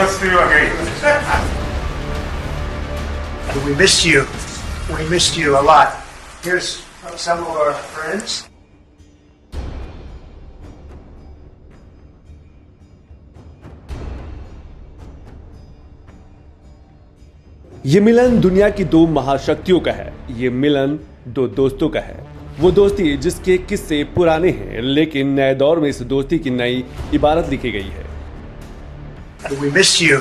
see you again. We missed you. We missed you a lot. Here's some of our friends. ये मिलन दुनिया की दो महाशक्तियों का है। ये मिलन दो दोस्तों का है। वो दोस्ती जिसके किस्से पुराने हैं, लेकिन नए दौर में इस दोस्ती की नई इबारत लिखी गई है। We missed you.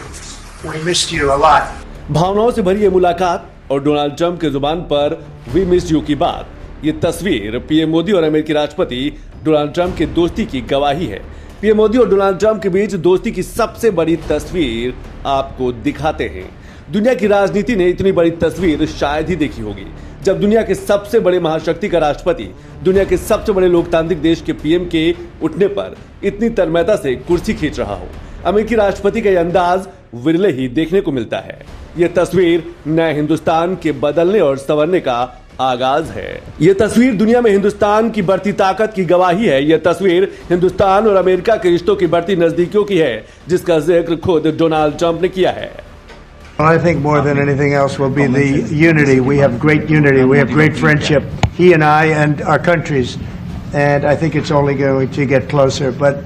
We missed you a lot. भावनाओं से भरी ये मुलाकात और डोनाल्ड ट्रंप के जुबान पर वी मिस यू की बात, ये तस्वीर पीएम मोदी और अमेरिकी राष्ट्रपति डोनाल्ड ट्रंप की दोस्ती की गवाही है। पीएम मोदी और डोनाल्ड ट्रंप के बीच दोस्ती की सबसे बड़ी तस्वीर आपको दिखाते हैं। दुनिया की राजनीति ने इतनी बड़ी तस्वीर शायद ही देखी होगी, जब दुनिया के सबसे बड़े महाशक्ति का राष्ट्रपति दुनिया के सबसे बड़े लोकतांत्रिक देश के पीएम के उठने पर इतनी तन्मयता से कुर्सी खींच रहा हो। अमेरिकी राष्ट्रपति का यह अंदाज विरले ही देखने को मिलता है। यह तस्वीर नए हिंदुस्तान के बदलने और संवरने का आगाज है। यह तस्वीर दुनिया में हिंदुस्तान की बढ़ती ताकत की गवाही है। यह तस्वीर हिंदुस्तान और अमेरिका के रिश्तों की बढ़ती नजदीकियों की है, जिसका जिक्र खुद डोनाल्ड ट्रंप ने किया है। I think more than anything else will be the unity. We have great unity. We have great friendship. He and I and our countries. And I think it's only going to get closer. But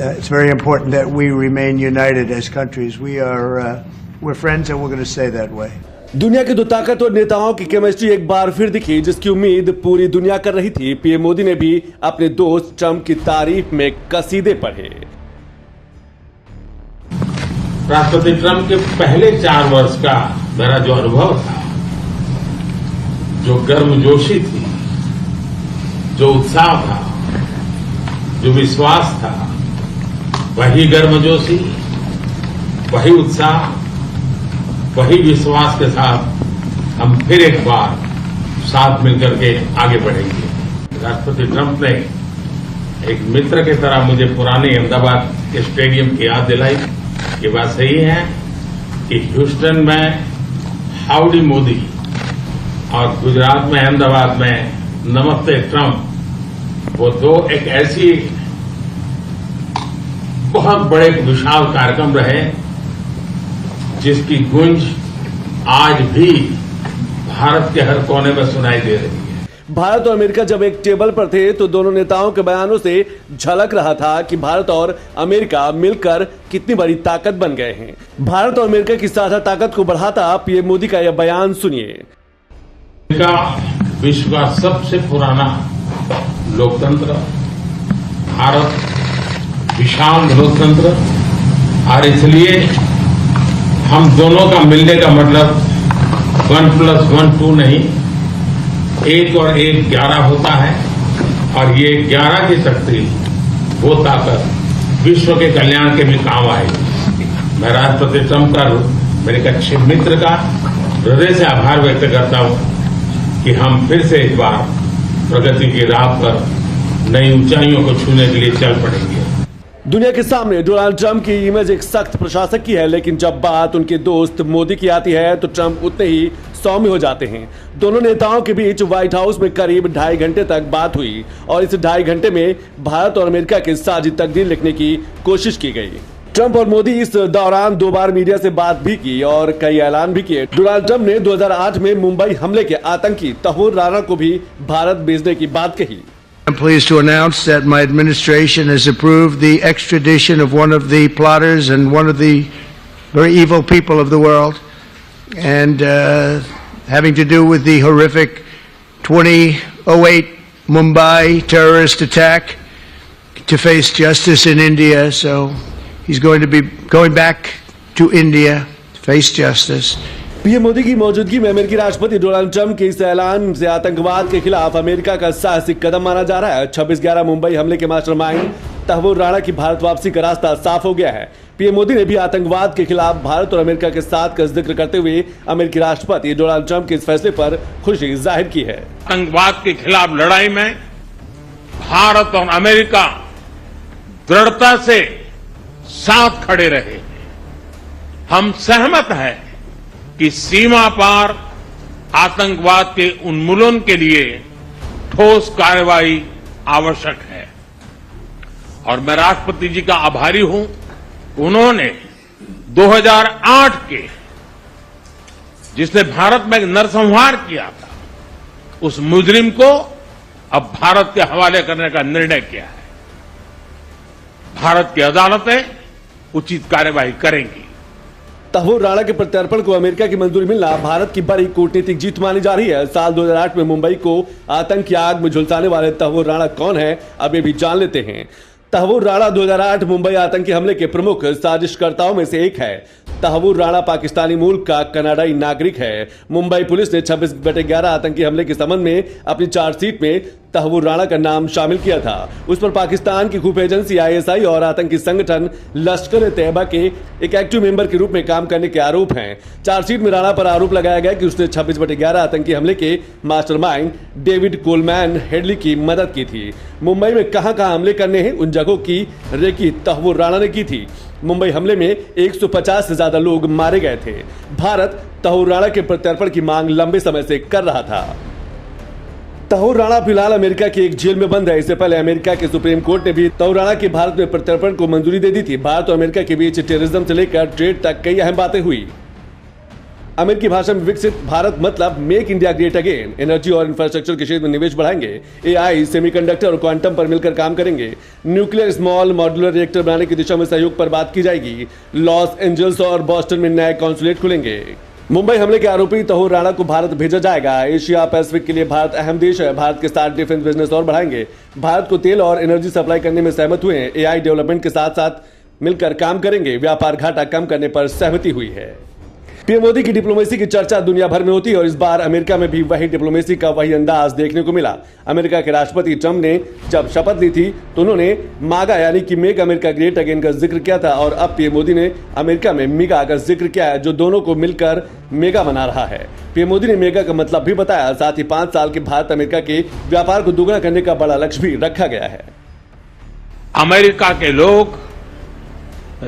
it's very important that we remain united as countries. We're friends and we're going to stay that way. दुनिया के दो ताकतवर नेताओं की chemistry एक बार फिर दिखी, जिसकी उम्मीद पूरी दुनिया कर रही थी। पीएम मोदी ने भी अपने दोस्त ट्रंप की तारीफ में कसीदे पढ़े। राष्ट्रपति ट्रंप के पहले 4 वर्ष का मेरा जो अनुभव था, जो गर्मजोशी थी, जो उत्साह था, जो विश्वास था, वही गर्मजोशी, वही उत्साह, वही विश्वास के साथ हम फिर एक बार साथ मिलकर के आगे बढ़ेंगे। राष्ट्रपति ट्रंप ने एक मित्र की तरह मुझे पुराने अहमदाबाद के स्टेडियम की याद दिलाई। ये बात सही है कि ह्यूस्टन में हाउडी मोदी और गुजरात में अहमदाबाद में नमस्ते ट्रंप, वो दो एक ऐसी बहुत बड़े विशाल कार्यक्रम रहे जिसकी गूंज आज भी भारत के हर कोने में सुनाई दे रही है। भारत और अमेरिका जब एक टेबल पर थे तो दोनों नेताओं के बयानों से झलक रहा था कि भारत और अमेरिका मिलकर कितनी बड़ी ताकत बन गए हैं। भारत और अमेरिका की साझा ताकत को बढ़ाता पीएम मोदी का यह बयान सुनिए। अमेरिका विश्व का सबसे पुराना लोकतंत्र, भारत विशाल लोकतंत्र, और इसलिए हम दोनों का मिलने का मतलब 1+1 2 नहीं, 1 और 1 11 होता है। और ये 11 की शक्ति, वो ताकत विश्व के कल्याण के भी काम आएगी। मैं राष्ट्रपति ट्रंप का, मेरे एक अच्छे मित्र का हृदय से आभार व्यक्त करता हूं कि हम फिर से एक बार प्रगति की राह पर नई ऊंचाइयों को छूने के लिए चल पड़ेंगे। दुनिया के सामने डोनाल्ड ट्रंप की इमेज एक सख्त प्रशासक की है, लेकिन जब बात उनके दोस्त मोदी की आती है तो ट्रंप उतने ही सौम्य हो जाते हैं। दोनों नेताओं के बीच व्हाइट हाउस में करीब 2.5 घंटे तक बात हुई और इस 2.5 घंटे में भारत और अमेरिका की साझी तकदीर लिखने की कोशिश की गई। ट्रंप और मोदी इस दौरान 2 बार मीडिया से बात भी की और कई ऐलान भी किए। डोनाल्ड ट्रंप ने 2008 में मुंबई हमले के आतंकी तहूर राणा को भी भारत भेजने की बात कही। I'm pleased to announce that my administration has approved the extradition of one of the plotters and one of the very evil people of the world, and having to do with the horrific 2008 Mumbai terrorist attack, to face justice in India. So he's going to be going back to India to face justice. PM Modi की मौजूदगी में अमेरिकी राष्ट्रपति Donald Trump के इस ऐलान से आतंकवाद के खिलाफ अमेरिका का साहसिक कदम माना जा रहा है। 26/11 मुंबई हमले के मास्टरमाइंड तहूर राणा की भारत वापसी का रास्ता साफ हो गया है। पीएम मोदी ने भी आतंकवाद के खिलाफ भारत और अमेरिका के साथ का जिक्र करते हुए अमेरिकी राष्ट्रपति डोनाल्ड ट्रंप के इस फैसले पर खुशी जाहिर की है। आतंकवाद के खिलाफ लड़ाई में भारत और अमेरिका दृढ़ता से साथ खड़े रहे। हम सहमत हैं कि सीमा पार आतंकवाद के उन्मूलन के लिए ठोस कार्रवाई आवश्यक है और मैं राष्ट्रपति जी का आभारी हूं। उन्होंने 2008 के जिसने भारत में नरसंहार किया था, उस मुजरिम को अब भारत के हवाले करने का निर्णय किया है। भारत की अदालतें उचित कार्यवाही करेंगी। तहवुर राणा के प्रत्यर्पण को अमेरिका की मंजूरी मिलना भारत की बड़ी कूटनीतिक जीत मानी जा रही है। साल 2008 में मुंबई को आतंक की आग में झुलसाने वाले तहवुर राणा कौन है, अब ये भी जान लेते हैं। तहवुर राणा 2008 मुंबई आतंकी हमले के प्रमुख साजिशकर्ताओं में से एक है। तहवुर राणा पाकिस्तानी मूल का कनाडाई नागरिक है। मुंबई पुलिस ने 26/11 आतंकी हमले के संबंध में अपनी चार्जशीट में तहवुर राणा का नाम शामिल किया था। उस पर पाकिस्तान की खुफिया एजेंसी ISI और आतंकी संगठन लश्कर-ए-तैयबा के एक एक्टिव मेंबर के रूप में काम करने के आरोप हैं। चार्जशीट में राणा पर आरोप लगाया गया कि उसने 26/11 आतंकी हमले के मास्टरमाइंड डेविड कोलमैन हेडली की मदद की थी। मुंबई में कहां हमले करने हैं, उन जगहों की रेकी तहवुर राणा ने की थी। मुंबई हमले में 150 से ज्यादा लोग मारे गए थे। भारत तहवुर राणा के प्रत्यर्पण की मांग लंबे समय से कर रहा था। तहवुर राणा फिलहाल अमेरिका की एक जेल में बंद है। इससे पहले अमेरिका के सुप्रीम कोर्ट ने भी तहवुर राणा के भारत में प्रत्यर्पण को मंजूरी दे दी थी। भारत और अमेरिका के बीच टेररिज्म से लेकर ट्रेड तक कई अहम बातें हुई। अमेरिकी भाषा में विकसित भारत मतलब make India great again. Energy और इंफ्रास्ट्रक्चर के क्षेत्र में निवेश बढ़ाएंगे। AI, सेमीकंडक्टर और क्वांटम पर मिलकर काम करेंगे। न्यूक्लियर स्मॉल मॉड्यूलर रिएक्टर बनाने की दिशा में सहयोग पर बात की जाएगी। लॉस एंजल्स और बॉस्टन में नए कॉन्सुलेट खुलेंगे। मुंबई हमले के आरोपी तहवुर राणा को भारत भेजा जाएगा। एशिया पैसिफिक के लिए भारत अहम देश है। भारत के साथ डिफेंस बिजनेस और बढ़ाएंगे। भारत को तेल और एनर्जी सप्लाई करने में सहमत हुए हैं। AI डेवलपमेंट के साथ साथ मिलकर काम करेंगे। व्यापार घाटा कम करने पर सहमति हुई है। पीएम मोदी की डिप्लोमेसी की चर्चा दुनिया भर में होती है और इस बार अमेरिका में भी वही डिप्लोमेसी का वही अंदाज देखने को मिला। अमेरिका के राष्ट्रपति ट्रंप ने जब शपथ ली थी तो उन्होंने मागा यानी कि मेक अमेरिका ग्रेट अगेन का जिक्र किया था और अब पीएम मोदी ने अमेरिका में मिगा का जिक्र किया है, जो दोनों को मिलकर मेगा बना रहा है। पीएम मोदी ने मेगा का मतलब भी बताया। साथ ही 5 साल के भारत अमेरिका के व्यापार को दोगुना करने का बड़ा लक्ष्य भी रखा गया है। अमेरिका के लोग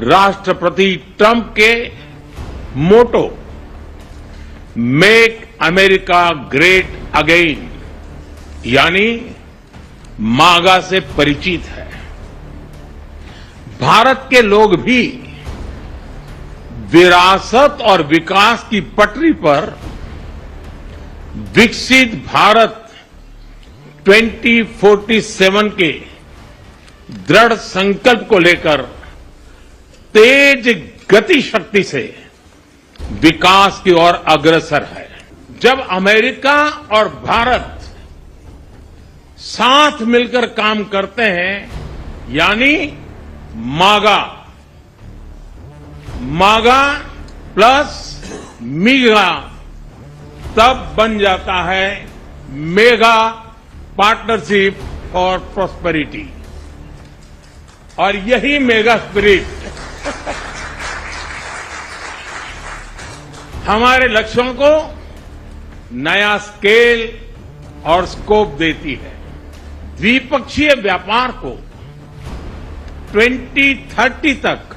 राष्ट्रपति ट्रंप के मोटो मेक अमेरिका ग्रेट अगेन यानी मागा से परिचित है। भारत के लोग भी विरासत और विकास की पटरी पर विकसित भारत 2047 के दृढ़ संकल्प को लेकर तेज गति शक्ति से विकास की ओर अग्रसर है। जब अमेरिका और भारत साथ मिलकर काम करते हैं यानी मागा प्लस मीगा, तब बन जाता है मेगा पार्टनरशिप फॉर प्रॉस्पेरिटी। और यही मेगा स्पिरिट हमारे लक्ष्यों को नया स्केल और स्कोप देती है। द्विपक्षीय व्यापार को 2030 तक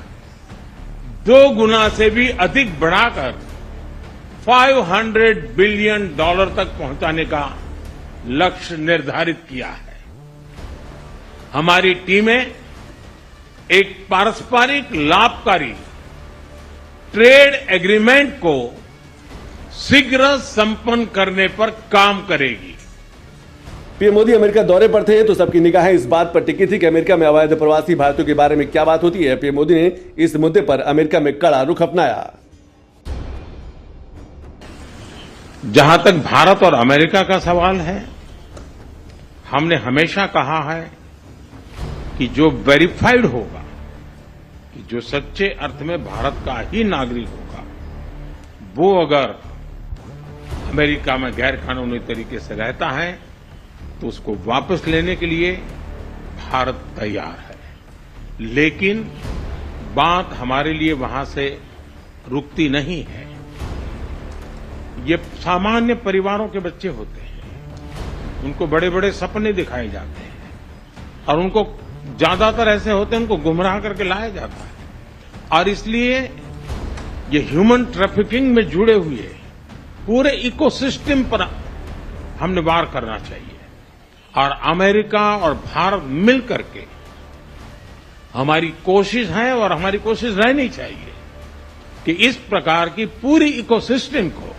2 गुना से भी अधिक बढ़ाकर $500 बिलियन तक पहुंचाने का लक्ष्य निर्धारित किया है। हमारी टीमें एक पारस्परिक लाभकारी ट्रेड एग्रीमेंट को शीघ्र संपन्न करने पर काम करेगी। पीएम मोदी अमेरिका दौरे पर थे तो सबकी निगाहें इस बात पर टिकी थी कि अमेरिका में अवैध प्रवासी भारतीयों के बारे में क्या बात होती है। पीएम मोदी ने इस मुद्दे पर अमेरिका में कड़ा रुख अपनाया। जहां तक भारत और अमेरिका का सवाल है, हमने हमेशा कहा है कि जो वेरीफाइड होगा, कि जो सच्चे अर्थ में भारत का ही नागरिक होगा, वो अगर अमेरिका में गैर कानूनी तरीके से रहता है तो उसको वापस लेने के लिए भारत तैयार है। लेकिन बात हमारे लिए वहां से रुकती नहीं है। ये सामान्य परिवारों के बच्चे होते हैं, उनको बड़े बड़े सपने दिखाए जाते हैं और उनको ज्यादातर ऐसे होते हैं उनको गुमराह करके लाया जाता है। और इसलिए ये ह्यूमन ट्रैफिकिंग में जुड़े हुए पूरे इकोसिस्टम पर हमने वार करना चाहिए। और अमेरिका और भारत मिलकर के हमारी कोशिश है और हमारी कोशिश रहनी चाहिए कि इस प्रकार की पूरी इकोसिस्टम को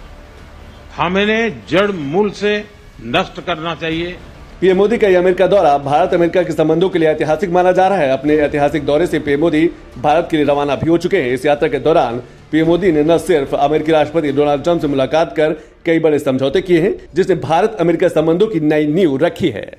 हमें जड़ मूल से नष्ट करना चाहिए। पीएम मोदी का यह अमेरिका दौरा भारत अमेरिका के संबंधों के लिए ऐतिहासिक माना जा रहा है। अपने ऐतिहासिक दौरे से पीएम मोदी भारत के लिए रवाना भी हो चुके हैं। इस यात्रा के दौरान पीएम मोदी ने न सिर्फ अमेरिकी राष्ट्रपति डोनाल्ड ट्रंप से मुलाकात कर कई बड़े समझौते किए हैं, जिसने भारत अमेरिका संबंधों की नई नींव रखी है।